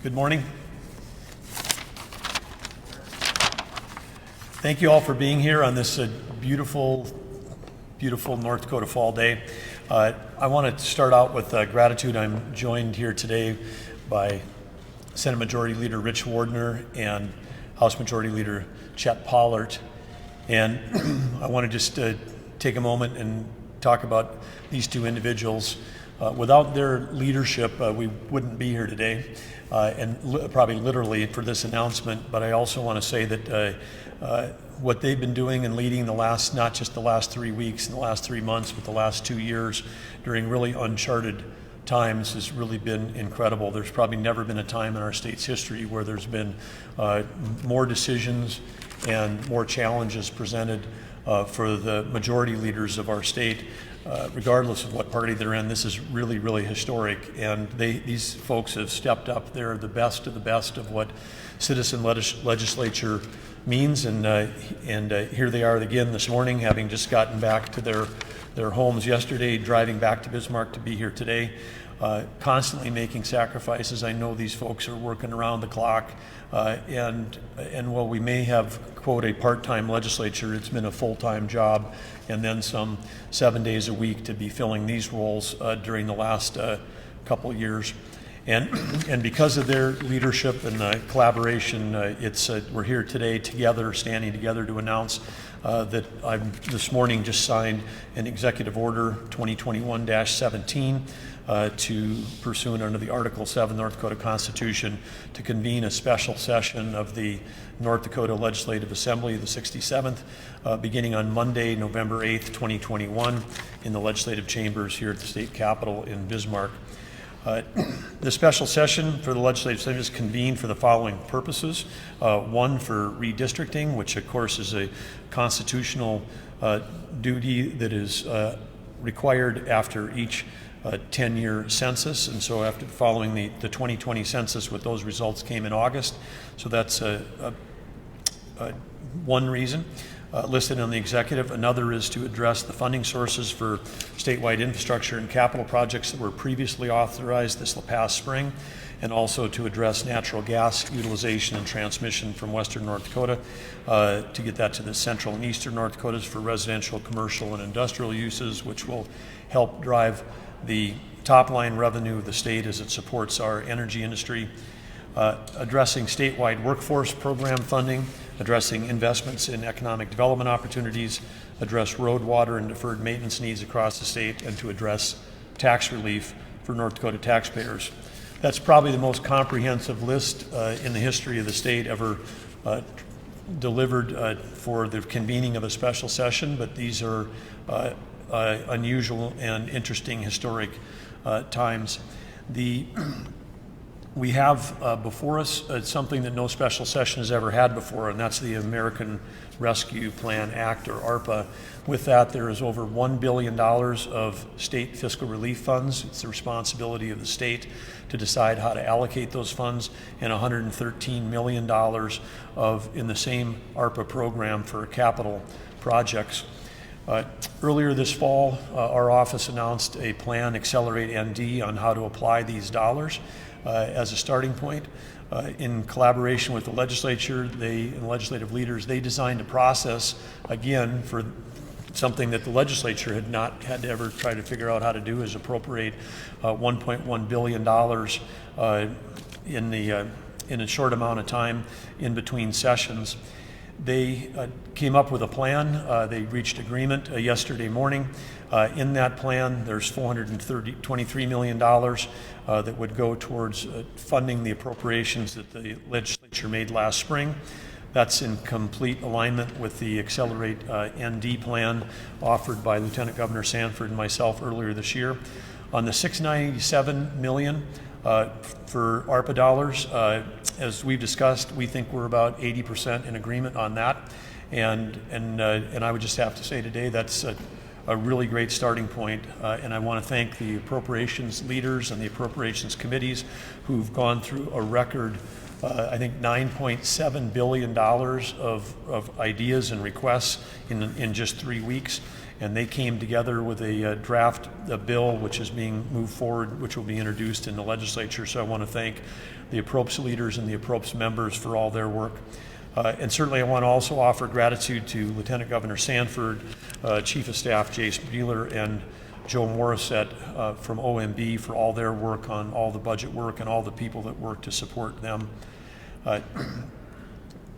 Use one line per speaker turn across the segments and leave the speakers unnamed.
Good morning. Thank you all for being here on this beautiful North Dakota fall day. I want to start out with gratitude. I'm joined here today by Senate Majority Leader Rich Wardner and House Majority Leader Chet Pollert. And I want to just take a moment and talk about these two individuals. Without their leadership, we wouldn't be here today, and probably literally for this announcement. But I also want to say that what they've been doing and leading not just the last 3 weeks and the last 3 months, but the last 2 years during really uncharted times has really been incredible. There's probably never been a time in our state's history where there's been more decisions and more challenges presented for the majority leaders of our state. Regardless of what party they're in, this is really, really historic, and these folks have stepped up. They're the best of what citizen legislature means, and here they are again this morning, having just gotten back to their homes yesterday, driving back to Bismarck to be here today, constantly making sacrifices. I know these folks are working around the clock, and while we may have, quote, a part-time legislature, it's been a full-time job, and then some 7 days a week to be filling these roles during the last couple years. And because of their leadership and collaboration, we're here today together, standing together to announce that I've this morning just signed an executive order 2021-17 to pursuant under the Article 7 North Dakota Constitution to convene a special session of the North Dakota Legislative Assembly, the 67th, beginning on Monday, November 8th, 2021, in the legislative chambers here at the state capitol in Bismarck. The special session for the Legislative Assembly is convened for the following purposes. One, for redistricting, which of course is a constitutional duty that is required after each 10-year census, and so after following the 2020 census, with those results came in August. So that's one reason listed on the executive. Another is to address the funding sources for statewide infrastructure and capital projects that were previously authorized this past spring, and also to address natural gas utilization and transmission from western North Dakota to get that to the central and eastern North Dakotas for residential, commercial, and industrial uses, which will help drive the top line revenue of the state as it supports our energy industry. Addressing statewide workforce program funding, addressing investments in economic development opportunities, address road, water, and deferred maintenance needs across the state, and to address tax relief for North Dakota taxpayers. That's probably the most comprehensive list in the history of the state ever delivered for the convening of a special session, but these are unusual and interesting historic times. We have before us something that no special session has ever had before, and that's the American Rescue Plan Act, or ARPA. With that, there is over $1 billion of state fiscal relief funds. It's the responsibility of the state to decide how to allocate those funds, and $113 million in the same ARPA program for capital projects. Earlier this fall, our office announced a plan, Accelerate ND, on how to apply these dollars. As a starting point, in collaboration with the legislature, and legislative leaders, they designed a process, again, for something that the legislature had not had to ever try to figure out how to do, is appropriate $1.1 billion in a short amount of time in between sessions. They came up with a plan. They reached agreement yesterday morning. In that plan, there's $423 million that would go towards funding the appropriations that the legislature made last spring. That's in complete alignment with the Accelerate ND plan offered by Lieutenant Governor Sanford and myself earlier this year. On the $697 million for ARPA dollars, as we've discussed, we think we're about 80% in agreement on that, and I would just have to say today that's a really great starting point, and I want to thank the appropriations leaders and the appropriations committees who've gone through a record, I think $9.7 billion of ideas and requests in just 3 weeks. and they came together with a draft bill which is being moved forward, which will be introduced in the legislature. So I want to thank the APROPS leaders and the APROPS members for all their work. And certainly I want to also offer gratitude to Lieutenant Governor Sanford, Chief of Staff Jace Bueller, and Joe Morissette from OMB for all their work on all the budget work and all the people that work to support them.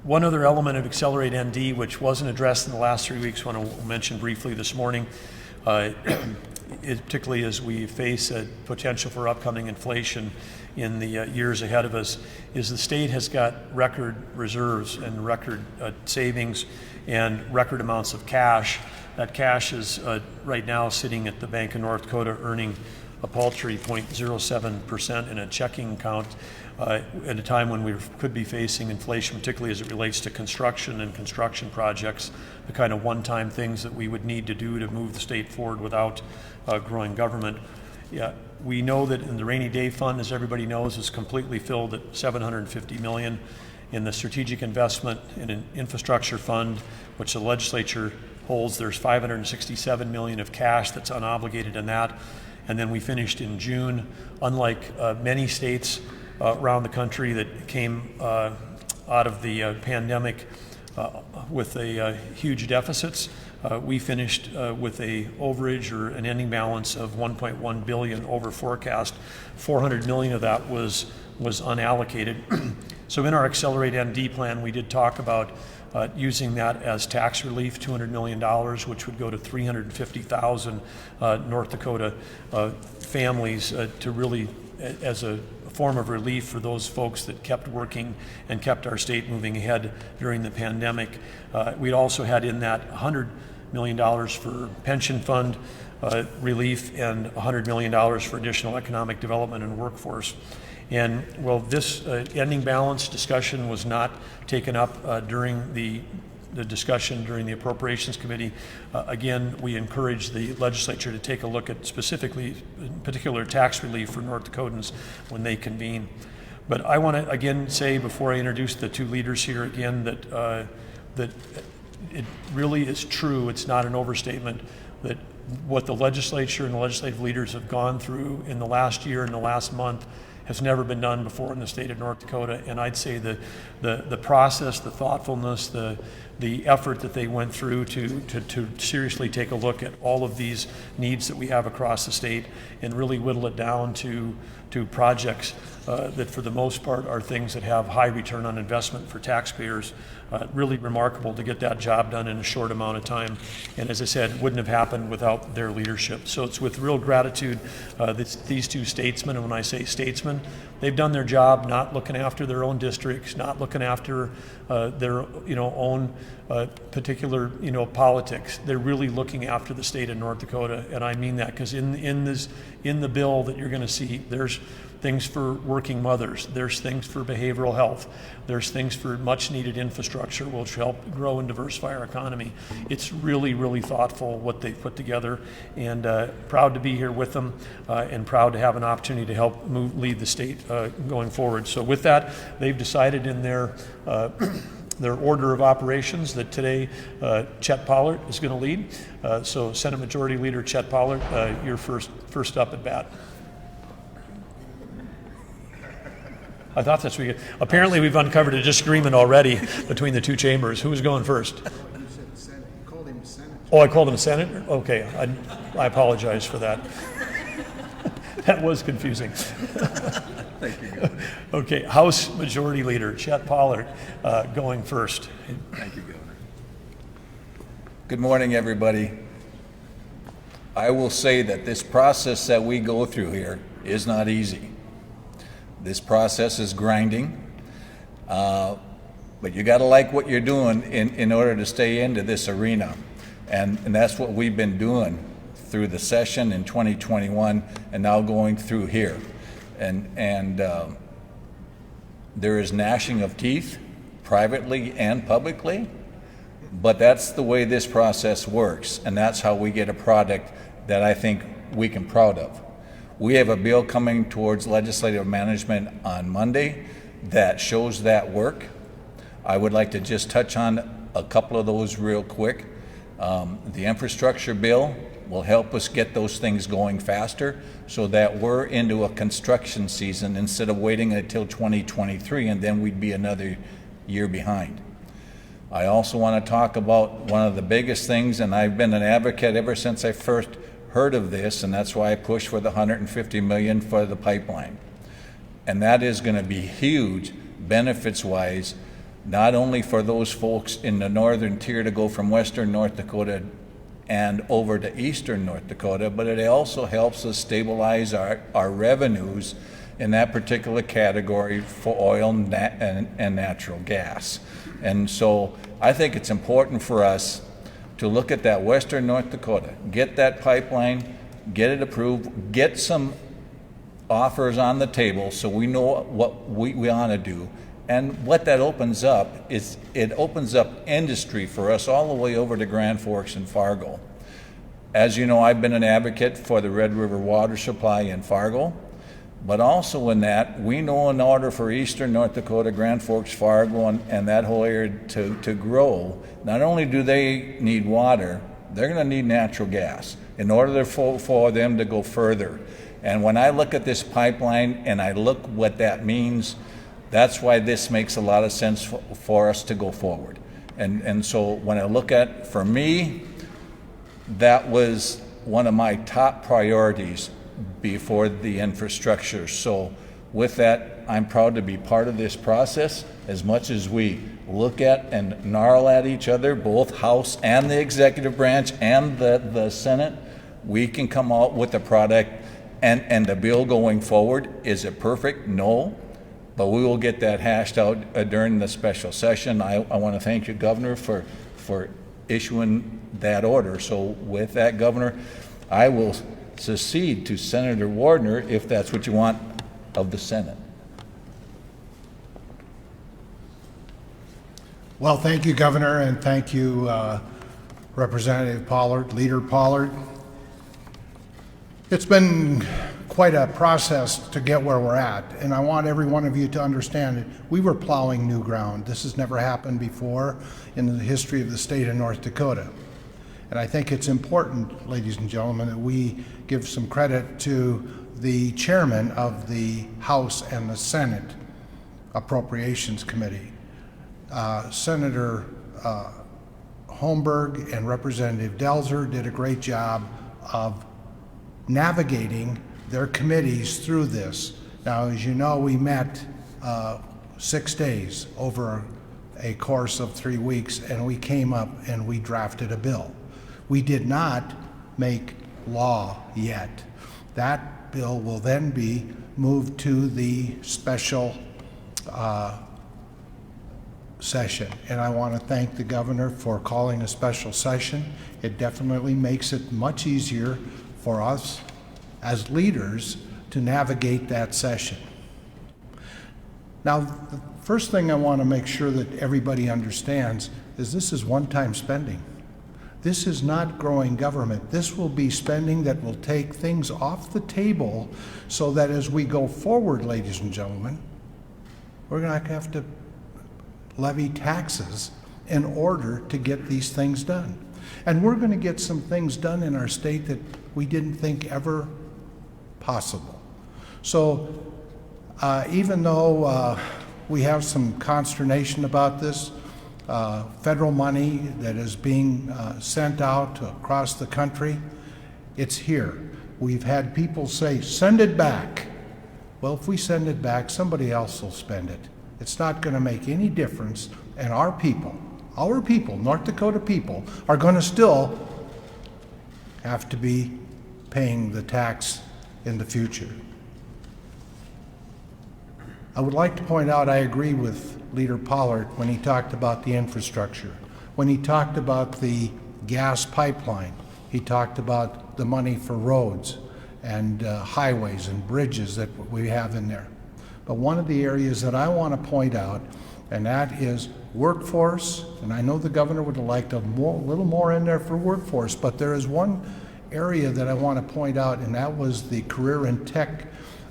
One other element of Accelerate ND, which wasn't addressed in the last 3 weeks, I want to mention briefly this morning, particularly as we face a potential for upcoming inflation in the years ahead of us, is the state has got record reserves and record savings and record amounts of cash. That cash is right now sitting at the Bank of North Dakota, earning a paltry 0.07% in a checking account at a time when we could be facing inflation, particularly as it relates to construction and construction projects, the kind of one-time things that we would need to do to move the state forward without growing government. Yeah, we know that in the rainy day fund, as everybody knows, is completely filled at $750 million. In the strategic investment in an infrastructure fund, which the legislature holds, there's $567 million of cash that's unobligated in that. And then we finished in June, unlike many states around the country that came out of the pandemic with huge deficits. We finished with a overage or an ending balance of $1.1 billion over forecast. $400 million of that was unallocated. So in our Accelerate ND plan, we did talk about using that as tax relief, $200 million, which would go to 350,000 North Dakota families to really, as a form of relief for those folks that kept working and kept our state moving ahead during the pandemic. We'd also had in that $100 million for pension fund relief and $100 million for additional economic development and workforce. And well, this ending balance discussion was not taken up during the discussion during the Appropriations Committee. Again, we encourage the legislature to take a look at specifically, in particular, tax relief for North Dakotans when they convene. But I want to again say, before I introduce the two leaders here again, that that it really is true, it's not an overstatement, that what the legislature and the legislative leaders have gone through in the last year and the last month has never been done before in the state of North Dakota. And I'd say the process, the thoughtfulness, the effort that they went through to seriously take a look at all of these needs that we have across the state and really whittle it down to projects that for the most part are things that have high return on investment for taxpayers. Really remarkable to get that job done in a short amount of time. And as I said, it wouldn't have happened without their leadership. So it's with real gratitude that these two statesmen, and when I say statesmen, they've done their job not looking after their own districts, not looking after their own particular politics. They're really looking after the state of North Dakota, and I mean that because in the bill that you're going to see, there's things for working mothers, there's things for behavioral health, there's things for much needed infrastructure which help grow and diversify our economy. It's really, really thoughtful what they've put together, and proud to be here with them and proud to have an opportunity to help lead the state going forward. So with that, they've decided in their order of operations that today Chet Pollard is going to lead. So Senate Majority Leader Chet Pollard, you're first up at bat. I thought that's what we get. Apparently we've uncovered a disagreement already between the two chambers. Who's going first?
You said Senate. You called him Senator.
Oh, I called him Senator? Okay, I apologize for that. That was confusing.
Thank you, Governor.
Okay, House Majority Leader Chet Pollard going first.
Thank you, Governor.
Good morning, everybody. I will say that this process that we go through here is not easy. This process is grinding, but you got to like what you're doing in order to stay into this arena. And that's what we've been doing through the session in 2021 and now going through here. And there is gnashing of teeth, privately and publicly, but that's the way this process works, and that's how we get a product that I think we can proud of. We have a bill coming towards legislative management on Monday that shows that work. I would like to just touch on a couple of those real quick. The infrastructure bill will help us get those things going faster so that we're into a construction season instead of waiting until 2023 and then we'd be another year behind. I also want to talk about one of the biggest things, and I've been an advocate ever since I first heard of this, and that's why I pushed for the $150 million for the pipeline. And that is going to be huge benefits-wise, not only for those folks in the northern tier to go from western North Dakota and over to eastern North Dakota, but it also helps us stabilize our revenues in that particular category for oil and natural gas. And so I think it's important for us to look at that western North Dakota, get that pipeline, get it approved, get some offers on the table so we know what we want to do. And what that opens up is it opens up industry for us all the way over to Grand Forks and Fargo. As you know, I've been an advocate for the Red River water supply in Fargo, but also in that we know in order for eastern North Dakota, Grand Forks, Fargo, and that whole area to grow, not only do they need water, they're going to need natural gas in order for them to go further. And when I look at this pipeline and I look what that means, that's why this makes a lot of sense for us to go forward. And so when I look at, for me, that was one of my top priorities before the infrastructure. So with that, I'm proud to be part of this process. As much as we look at and gnarl at each other, both House and the executive branch and the Senate, we can come out with a product and the bill going forward. Is it perfect? No. But we will get that hashed out during the special session. I want to thank you, Governor, for issuing that order. So with that, Governor, I will secede to Senator Wardner if that's what you want of the Senate.
Well, thank you, Governor, and thank you, Representative Pollard, Leader Pollard. It's been quite a process to get where we're at, and I want every one of you to understand that we were plowing new ground. This has never happened before in the history of the state of North Dakota. And I think it's important, ladies and gentlemen, that we give some credit to the chairman of the House and the Senate Appropriations Committee. Senator Holmberg and Representative Delzer did a great job of navigating their committees through this. Now, as you know, we met 6 days over a course of 3 weeks, and we came up and we drafted a bill. We did not make law yet. That bill will then be moved to the special session. And I want to thank the governor for calling a special session. It definitely makes it much easier for us as leaders to navigate that session. Now, the first thing I want to make sure that everybody understands is this is one-time spending. This is not growing government. This will be spending that will take things off the table so that as we go forward, ladies and gentlemen, we're going to have to levy taxes in order to get these things done. And we're going to get some things done in our state that we didn't think ever possible. So even though we have some consternation about this, federal money that is being sent out across the country, it's here. We've had people say, send it back. Well, if we send it back, somebody else will spend it. It's not going to make any difference, and our people, North Dakota people, are going to still have to be paying the tax in the future. I would like to point out I agree with Leader Pollard when he talked about the infrastructure. When he talked about the gas pipeline, he talked about the money for roads and highways and bridges that we have in there. But one of the areas that I want to point out, and that is workforce, and I know the governor would have liked a little more in there for workforce, but there is one area that I want to point out, and that was the career and tech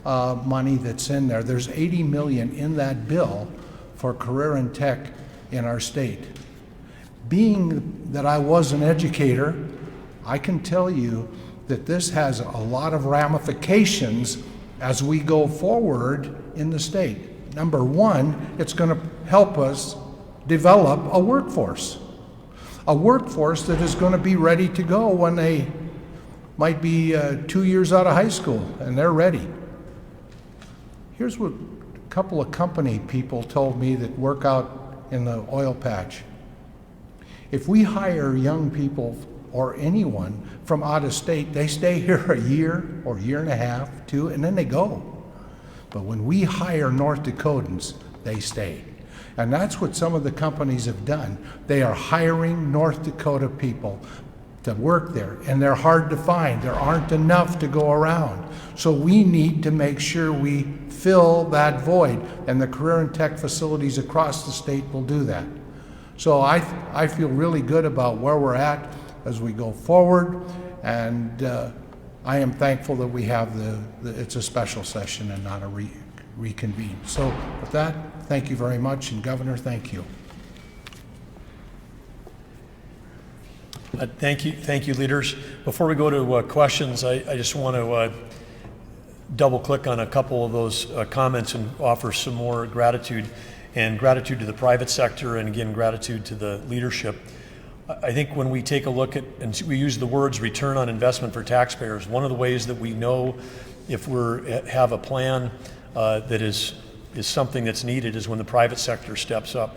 money that's in there. There's $80 million in that bill for career and tech in our state. Being that I was an educator, I can tell you that this has a lot of ramifications as we go forward in the state. Number one, it's going to help us develop a workforce that is going to be ready to go when they might be 2 years out of high school and they're ready. Here's what a couple of company people told me that work out in the oil patch. If we hire young people or anyone from out of state, they stay here a year or year and a half, two, and then they go. But when we hire North Dakotans, they stay. And that's what some of the companies have done. They are hiring North Dakota people to work there, and they're hard to find. There aren't enough to go around. So we need to make sure we fill that void, and the career and tech facilities across the state will do that. So I feel really good about where we're at as we go forward, and I am thankful that we have it's a special session and not a reconvene. So with that, thank you very much, and Governor, thank you.
Thank you, leaders. Before we go to questions, I just want to double click on a couple of those comments and offer some more gratitude, and gratitude to the private sector, and again, gratitude to the leadership. I think when we take a look at, and we use the words return on investment for taxpayers, one of the ways that we know if have a plan that is something that's needed is when the private sector steps up.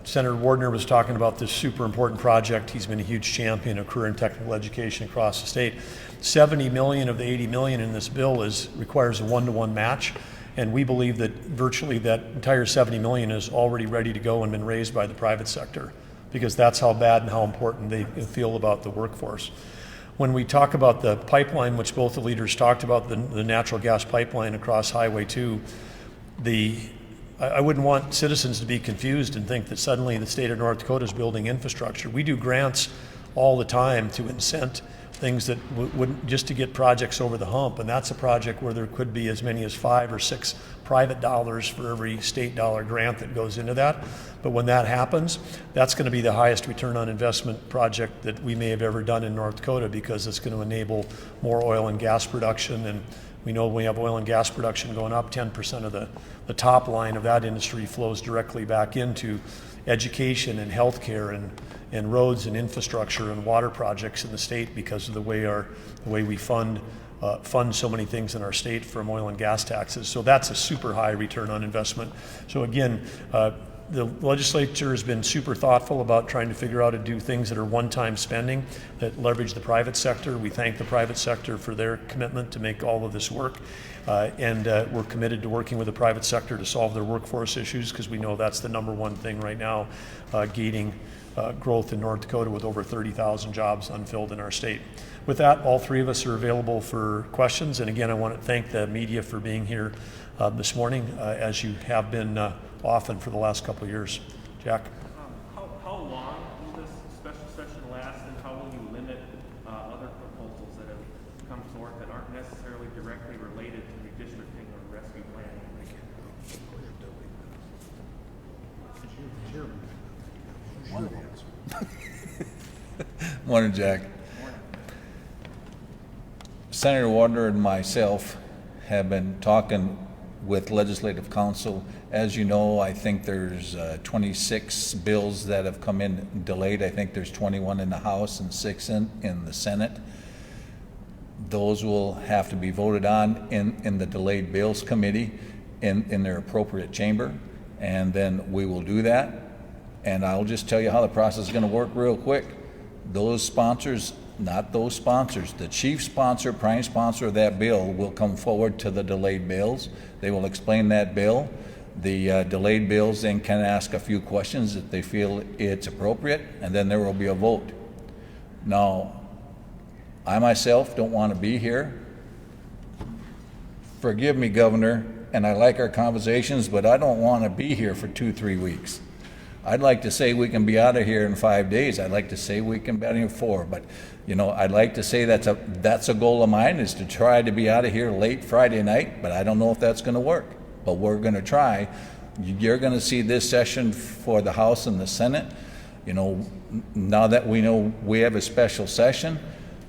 Senator Wardner was talking about this super important project. He's been a huge champion of career and technical education across the state. 70 million of the 80 million in this bill requires a 1-to-1 match, and we believe that virtually that entire 70 million is already ready to go and been raised by the private sector, because that's how bad and how important they feel about the workforce. When we talk about the pipeline, which both the leaders talked about, the natural gas pipeline across Highway 2, I wouldn't want citizens to be confused and think that suddenly the state of North Dakota is building infrastructure. We do grants all the time to incent things that wouldn't, just to get projects over the hump, and that's a project where there could be as many as 5 or 6 private dollars for every state dollar grant that goes into that. But when that happens, that's going to be the highest return on investment project that we may have ever done in North Dakota, because it's going to enable more oil and gas production. And we know when we have oil and gas production going up, 10% of the top line of that industry flows directly back into education and healthcare and roads and infrastructure and water projects in the state, because of the way we fund so many things in our state from oil and gas taxes. So that's a super high return on investment. So again, the legislature has been super thoughtful about trying to figure out how to do things that are one-time spending that leverage the private sector. We thank the private sector for their commitment to make all of this work. And we're committed to working with the private sector to solve their workforce issues, because we know that's the number one thing right now, gating growth in North Dakota with over 30,000 jobs unfilled in our state. With that, all three of us are available for questions. And again, I want to thank the media for being here this morning, as you have been often for the last couple of years. Jack?
How long will this special session last, and how will you limit other proposals that have come forth that aren't necessarily directly related to redistricting or rescue planning?
Morning, Jack. Senator Wardner and myself have been talking with Legislative Council. As you know, I think there's 26 bills that have come in delayed. I think there's 21 in the House and 6 in the Senate. Those will have to be voted on in the Delayed Bills Committee in their appropriate chamber, and then we will do that. And I'll just tell you how the process is going to work real quick. Those sponsors, not those sponsors, the chief sponsor, prime sponsor of that bill will come forward to the delayed bills. They will explain that bill. The delayed bills then can ask a few questions if they feel it's appropriate, and then there will be a vote. Now, I myself don't want to be here. Forgive me, Governor, and I like our conversations, but I don't want to be here for 2-3 weeks. I'd like to say we can be out of here in 5 days. I'd like to say we can be out of here in 4, but you know, I'd like to say that's a goal of mine, is to try to be out of here late Friday night, but I don't know if that's going to work. But we're going to try. You're going to see this session for the House and the Senate. You know, now that we know we have a special session,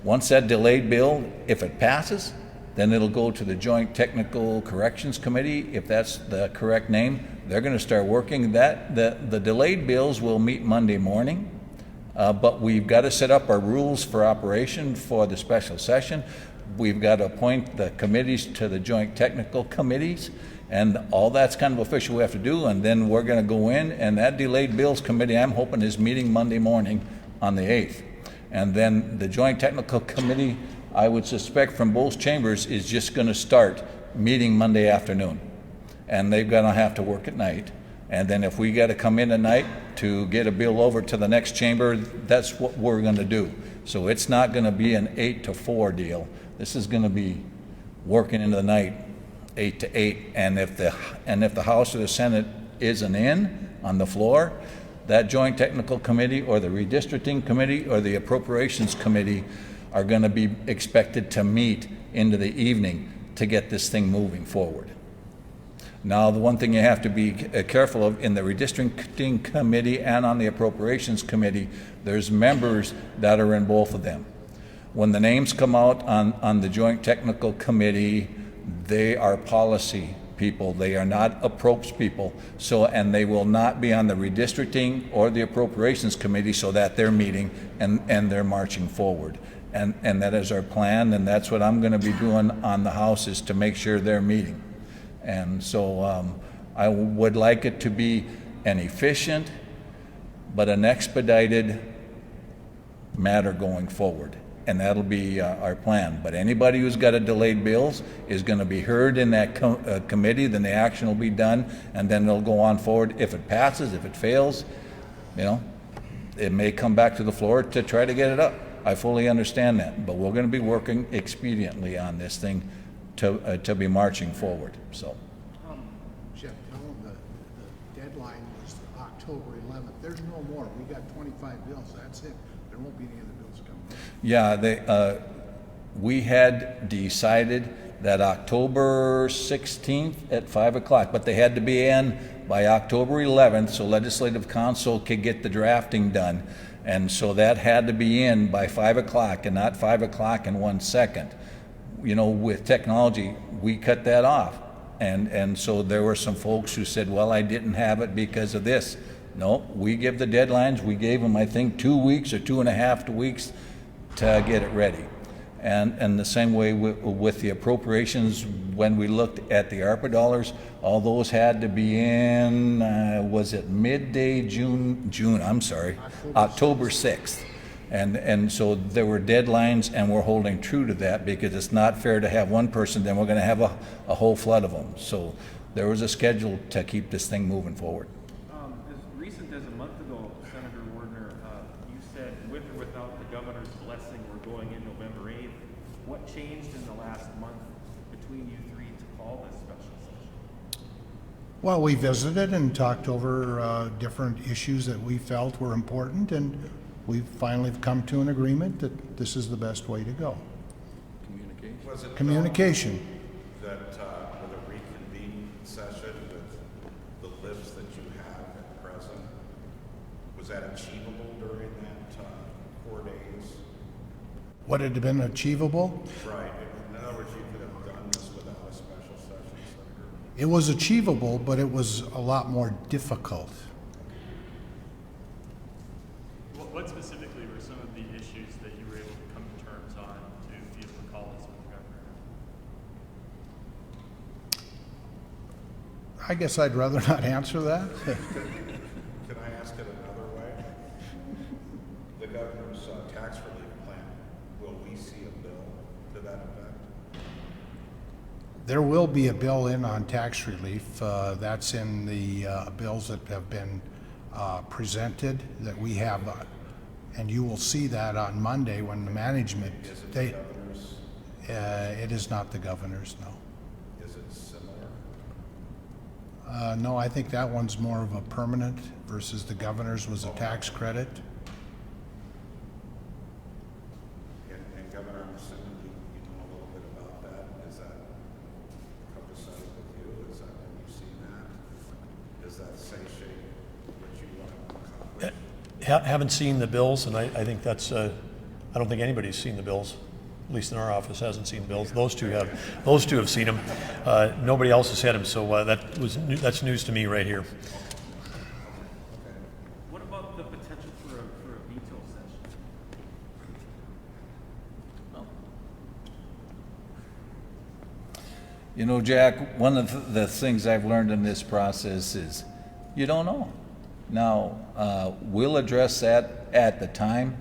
once that delayed bill, if it passes, then it'll go to the Joint Technical Corrections Committee, if that's the correct name. They're going to start working that. The delayed bills will meet Monday morning, but we've got to set up our rules for operation for the special session. We've got to appoint the committees to the Joint Technical Committees, and all that's kind of official we have to do, and then we're going to go in, and that delayed bills committee, I'm hoping, is meeting Monday morning on the 8th. And then the Joint Technical Committee, I would suspect from both chambers, is just going to start meeting Monday afternoon. And they're going to have to work at night. And then if we got to come in at night to get a bill over to the next chamber, that's what we're going to do. So it's not going to be an 8 to 4 deal. This is going to be working into the night, 8 to 8. And if the House or the Senate isn't in on the floor, that Joint Technical Committee or the Redistricting Committee or the Appropriations Committee are going to be expected to meet into the evening to get this thing moving forward. Now, the one thing you have to be careful of, in the Redistricting Committee and on the Appropriations Committee, there's members that are in both of them. When the names come out on the Joint Technical Committee, they are policy people. They are not approps people. So, and they will not be on the Redistricting or the Appropriations Committee, so that they're meeting and they're marching forward. And that is our plan, and that's what I'm going to be doing on the House, is to make sure they're meeting. And so I would like it to be an efficient but an expedited matter going forward. And that'll be our plan. But anybody who's got a delayed bills is going to be heard in that committee, then the action will be done, and then it'll go on forward. If it passes, if it fails, you know, it may come back to the floor to try to get it up. I fully understand that, but we're going to be working expediently on this thing to be marching forward. So,
Jeff, tell them the deadline was October 11th. There's no more. We got 25 bills. That's it. There won't be any other bills coming up.
yeah, we had decided that October 16th at 5 o'clock, but they had to be in by October 11th so Legislative Council could get the drafting done. And so that had to be in by 5 o'clock and not 5 o'clock and 1 second. You know, with technology, we cut that off. And so there were some folks who said, well, I didn't have it because of this. No, we give the deadlines. We gave them, I think, 2 weeks or 2.5 weeks to get it ready. And the same way with the appropriations, when we looked at the ARPA dollars, all those had to be in, was it midday October 6th. And so there were deadlines, and we're holding true to that, because it's not fair to have one person, then we're going to have a whole flood of them. So there was a schedule to keep this thing moving forward.
As recent as a month ago, Senator Wardner, you said with or without the governor's blessing, we're going in November 8th. What changed in the last month between you three to call this special session?
Well, we visited and talked over different issues that we felt were important, and we've finally come to an agreement that this is the best way to go.
Communication.
Was it
Communication.
that with a reconvened session with the list that you have at present, was that achievable during that 4 days?
Would it have been achievable?
Right. In other words, you could have done this without a special session, Senator.
It was achievable, but it was a lot more difficult.
What specifically were some of the issues that you were able to come to terms on to be able to call this with the governor?
I guess I'd rather not answer that.
Can I ask it another way? The governor's tax relief plan, will we see a bill to that effect?
There will be a bill in on tax relief. That's in the bills that have been presented that we have, and you will see that on Monday when the management.
Is it the governor's?
It is not the governor's, no.
Is it similar?
No, I think that one's more of a permanent versus the governor's was a tax credit.
And Governor, I'm assuming you know a little bit about that. Is that copacetic with you? Is that, have you seen that? Does that say what you want to accomplish?
haven't seen the bills, and I think that's, I don't think anybody's seen the bills. At least in our office hasn't seen bills. Those two have seen them. Nobody else has had them, so that's news to me right here.
What about the potential for a veto session?
You know, Jack, one of the things I've learned in this process is you don't know. Now, we'll address that at the time.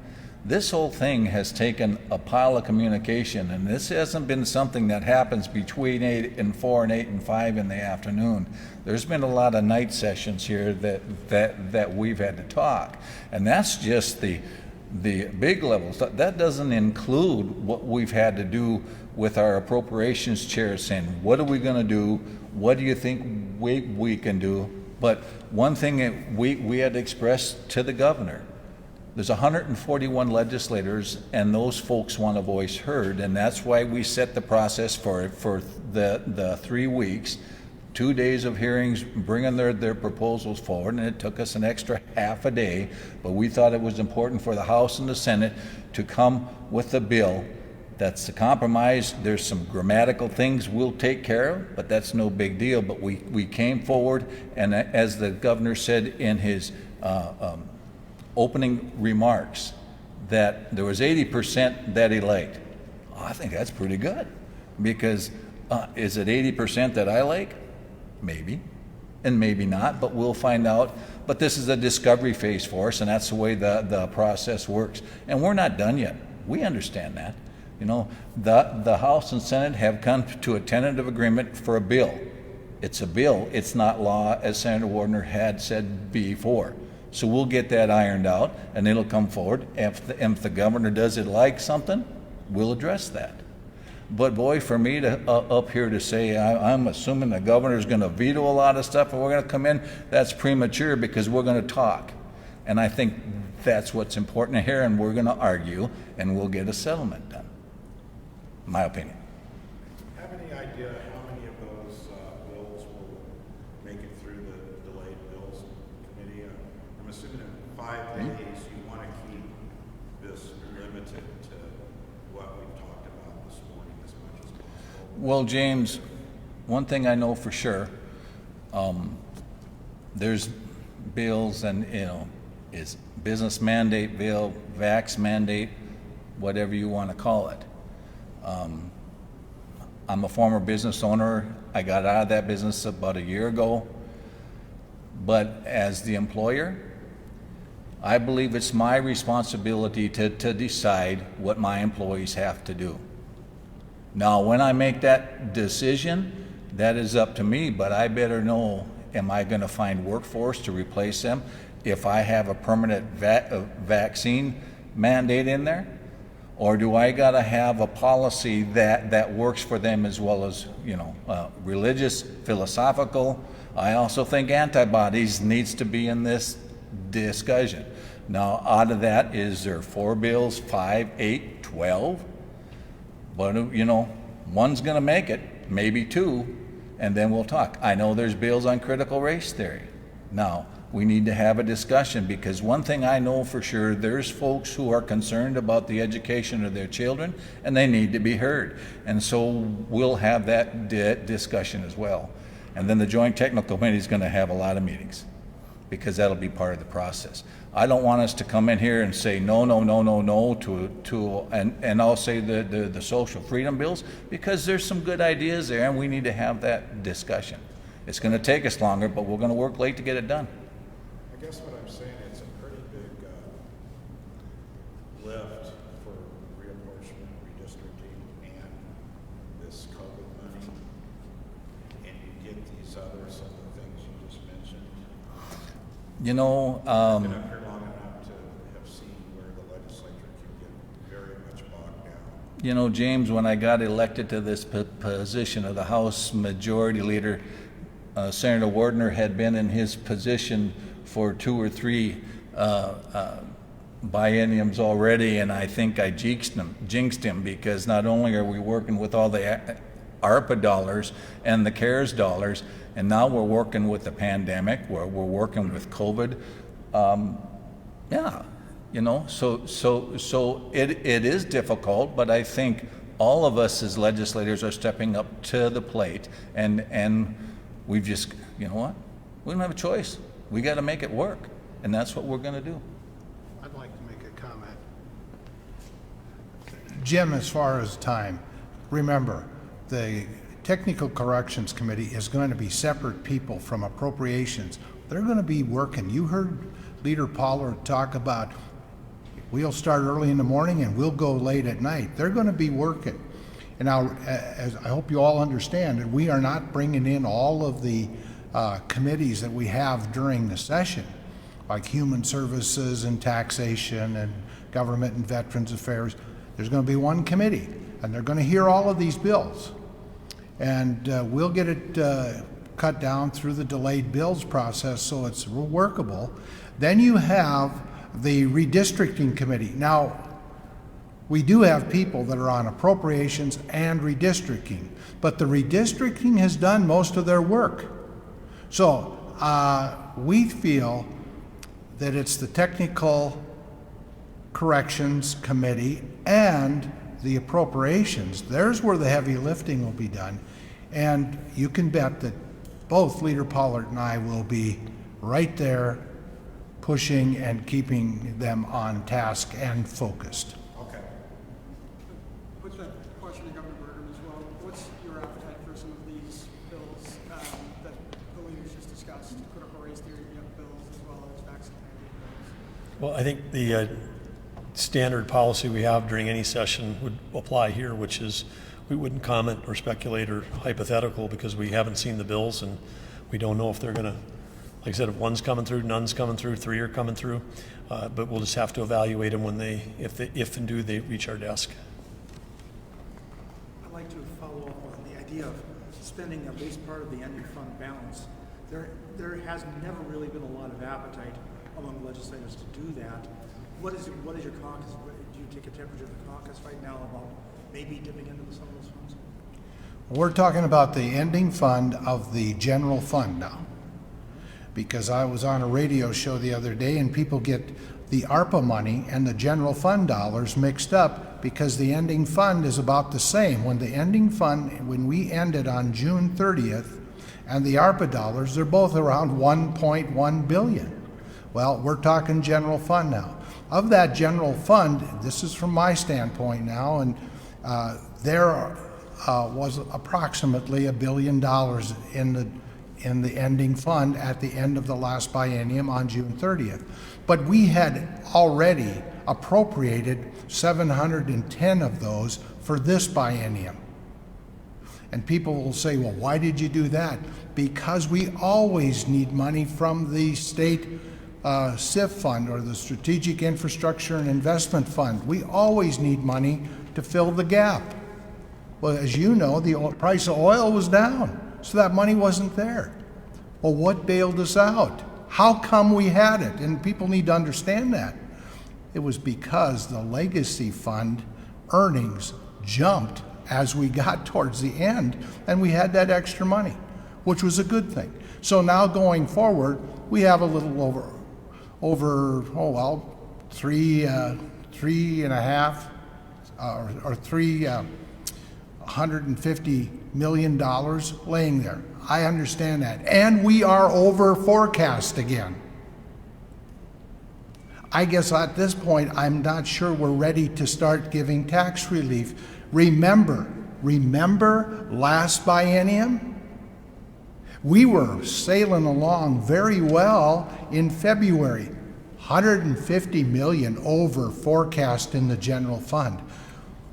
This whole thing has taken a pile of communication, and this hasn't been something that happens between 8 and 4 and 8 and 5 in the afternoon. There's been a lot of night sessions here that we've had to talk, and that's just the big levels. That doesn't include what we've had to do with our appropriations chair saying, what are we going to do? What do you think we can do? But one thing that we had expressed to the governor, there's 141 legislators, and those folks want a voice heard, and that's why we set the process for the 3 weeks, 2 days of hearings, bringing their proposals forward, and it took us an extra half a day, but we thought it was important for the House and the Senate to come with a bill that's the compromise. There's some grammatical things we'll take care of, but that's no big deal. But we came forward, and as the governor said in his opening remarks, that there was 80% that he liked. Oh, I think that's pretty good, because is it 80% that I like? Maybe, and maybe not, but we'll find out. But this is a discovery phase for us, and that's the way the process works. And we're not done yet. We understand that. You know, the House and Senate have come to a tentative agreement for a bill. It's a bill. It's not law, as Senator Warner had said before. So we'll get that ironed out, and it'll come forward. If the governor doesn't like something, we'll address that. But boy, for me to up here to say I'm assuming the governor's going to veto a lot of stuff and we're going to come in, that's premature, because we're going to talk. And I think that's what's important to hear, and we're going to argue, and we'll get a settlement done. My opinion.
Have any idea how many of those bills will make it through the delayed bills committee? I'm assuming in 5 days you want to keep this limited to what we've talked about this morning as much as possible.
Well, James, one thing I know for sure, there's bills, and is business mandate bill, vax mandate, whatever you want to call it. I'm a former business owner. I got out of that business about a year ago. But as the employer, I believe it's my responsibility to decide what my employees have to do. Now, when I make that decision, that is up to me, but I better know, am I going to find workforce to replace them if I have a permanent vaccine mandate in there? Or do I got to have a policy that works for them as well as, religious, philosophical? I also think antibodies needs to be in this discussion. Now, out of that, is there 4 bills, 5, 8, 12? But, one's going to make it, maybe 2, and then we'll talk. I know there's bills on critical race theory. Now, we need to have a discussion, because one thing I know for sure, there's folks who are concerned about the education of their children, and they need to be heard. And so we'll have that discussion as well. And then the Joint Technical Committee is going to have a lot of meetings, because that'll be part of the process. I don't want us to come in here and say no and I'll say the social freedom bills, because there's some good ideas there, and we need to have that discussion. It's going to take us longer, but we're going to work late to get it done.
I guess what I'm saying, it's a pretty big lift for reapportionment, redistricting, and this COVID money, and you get these other, some of the things you just mentioned. I've been up here long enough to have seen where the legislature can get very much bogged down.
James, when I got elected to this position of the House Majority Leader, Senator Wardner had been in his position for 2 or 3 bienniums already, and I think I jinxed him, because not only are we working with all the ARPA dollars and the CARES dollars, and now we're working with the pandemic, we're working with COVID. Yeah, you know, so it is difficult, but I think all of us as legislators are stepping up to the plate, and we've just, you know what? We don't have a choice. We got to make it work, and that's what we're going to do.
I'd like to make a comment. Jim, as far as time, remember, the Technical Corrections Committee is going to be separate people from appropriations. They're going to be working. You heard Leader Pollard talk about we'll start early in the morning and we'll go late at night. They're going to be working. And now, as I hope you all understand, that we are not bringing in all of the committees that we have during the session, like Human Services and Taxation and Government and Veterans Affairs. There's going to be one committee, and they're going to hear all of these bills. And we'll get it cut down through the delayed bills process so it's workable. Then you have the redistricting committee. Now, we do have people that are on appropriations and redistricting, but the redistricting has done most of their work. So we feel that it's the Technical Corrections Committee and the appropriations. There's where the heavy lifting will be done. And you can bet that both Leader Pollard and I will be right there pushing and keeping them on task and focused.
Okay.
What's that question to Governor Burgum as well? What's your appetite for some of these bills that the leaders just discussed? Critical race theory bills as well as vaccine mandate bills?
Well, I think the standard policy we have during any session would apply here, which is we wouldn't comment or speculate or hypothetical because we haven't seen the bills and we don't know if they're going to, like I said, if one's coming through, none's coming through, three are coming through, but we'll just have to evaluate them when if and do they reach our desk.
I'd like to follow up on the idea of spending at least part of the ending fund balance. There has never really been a lot of appetite among legislators to do that. What is your caucus? Do you take a temperature of the caucus right now about maybe dipping into some of those funds?
We're talking about the ending fund of the general fund now. Because I was on a radio show the other day and people get the ARPA money and the general fund dollars mixed up because the ending fund is about the same. When the ending fund, when we ended on June 30th, and the ARPA dollars, they're both around 1.1 billion. Well, we're talking general fund now. Of that general fund, this is from my standpoint now, and there was approximately $1 billion in the ending fund at the end of the last biennium on June 30th. But we had already appropriated 710 of those for this biennium. And people will say, well, why did you do that? Because we always need money from the state SIF fund or the Strategic Infrastructure and Investment Fund. We always need money to fill the gap. Well, as you know, the price of oil was down, so that money wasn't there. Well, what bailed us out? How come we had it? And people need to understand that. It was because the legacy fund earnings jumped as we got towards the end, and we had that extra money, which was a good thing. So now going forward, we have a little over $350 million laying there. I understand that. And we are over forecast again. I guess at this point, I'm not sure we're ready to start giving tax relief. Remember last biennium? We were sailing along very well in February. 150 million over forecast in the general fund.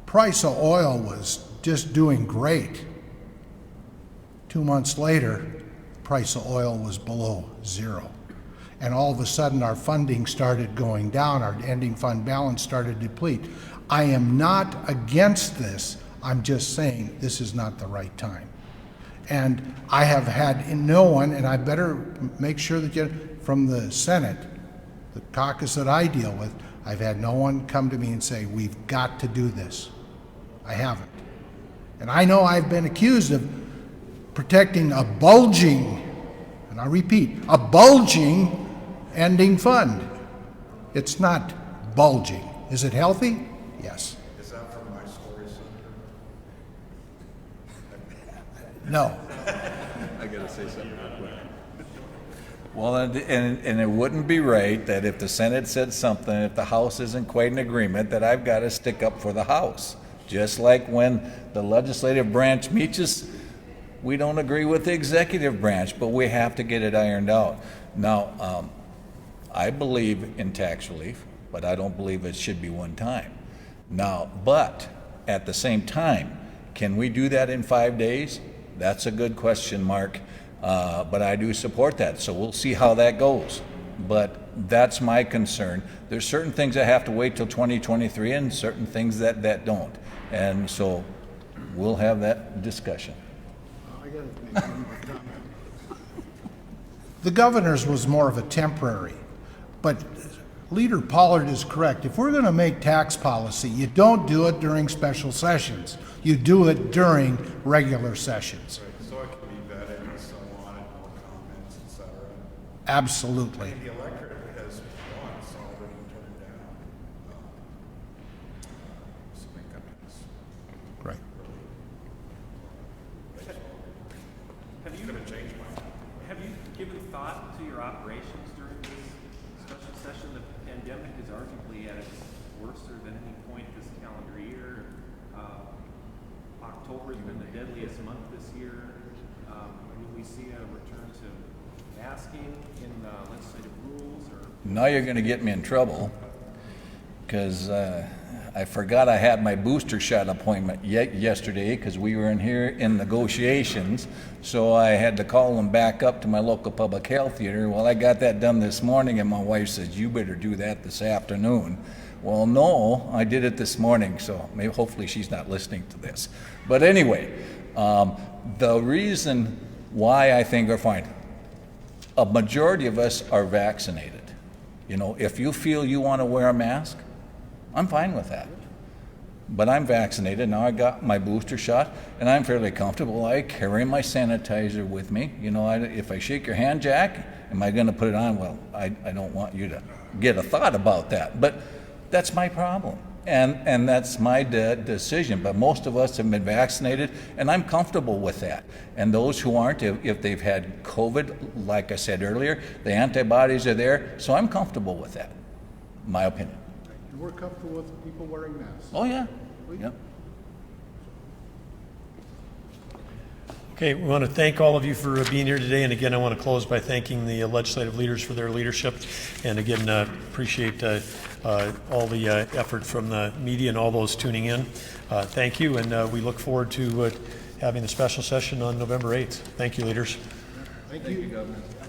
Price of oil was just doing great. 2 months later, price of oil was below zero. And all of a sudden our funding started going down, our ending fund balance started to deplete. I am not against this, I'm just saying this is not the right time. And I have had no one, and I better make sure that from the Senate, the caucus that I deal with, I've had no one come to me and say, we've got to do this. I haven't. And I know I've been accused of protecting a bulging, and I repeat, a bulging ending fund. It's not bulging. Is it healthy? Yes.
Is that from my story, Senator?
No.
I gotta say something real quick. Well, and it wouldn't be right that if the Senate said something, if the House isn't quite in agreement, that I've got to stick up for the House. Just like when the legislative branch meets us, we don't agree with the executive branch, but we have to get it ironed out. Now, I believe in tax relief, but I don't believe it should be one time. Now, but at the same time, can we do that in 5 days? That's a good question, Mark. But I do support that, so we'll see how that goes. But that's my concern. There's certain things that have to wait till 2023 and certain things that don't. And so we'll have that discussion.
I gotta make one more comment.
The governor's was more of a temporary, but Leader Pollard is correct. If we're going to make tax policy, you don't do it during special sessions. You do it during regular sessions.
Right, so it can be vetted and so on, and no comments, et cetera.
Absolutely.
The electorate has once already turned down some income tax.
Right.
Have you,
Gonna change my mind.
have you given thought to your operations during this special session? The pandemic is arguably at its worst than any point this calendar year. October has been the deadliest month this year. Will we see a return to masking in legislative rules, or?
Now you're going to get me in trouble because I forgot I had my booster shot appointment yesterday because we were in here in negotiations. So I had to call them back up to my local public health theater. Well, I got that done this morning, and my wife says, you better do that this afternoon. Well, no, I did it this morning, so maybe hopefully she's not listening to this. But anyway, the reason why I think we're fine, a majority of us are vaccinated. You know, if you feel you want to wear a mask, I'm fine with that. But I'm vaccinated, now I got my booster shot, and I'm fairly comfortable. I carry my sanitizer with me. You know, if I shake your hand, Jack, am I going to put it on? Well, I don't want you to get a thought about that. But that's my problem, and that's my decision. But most of us have been vaccinated, and I'm comfortable with that. And those who aren't, if they've had COVID, like I said earlier, the antibodies are there, so I'm comfortable with that, my opinion.
And we're comfortable with people wearing masks.
Oh, yeah. Yep.
Okay, we want to thank all of you for being here today. And again, I want to close by thanking the legislative leaders for their leadership. And again, appreciate all the effort from the media and all those tuning in. Thank you, and we look forward to having the special session on November 8th. Thank you, leaders.
Thank you, Governor.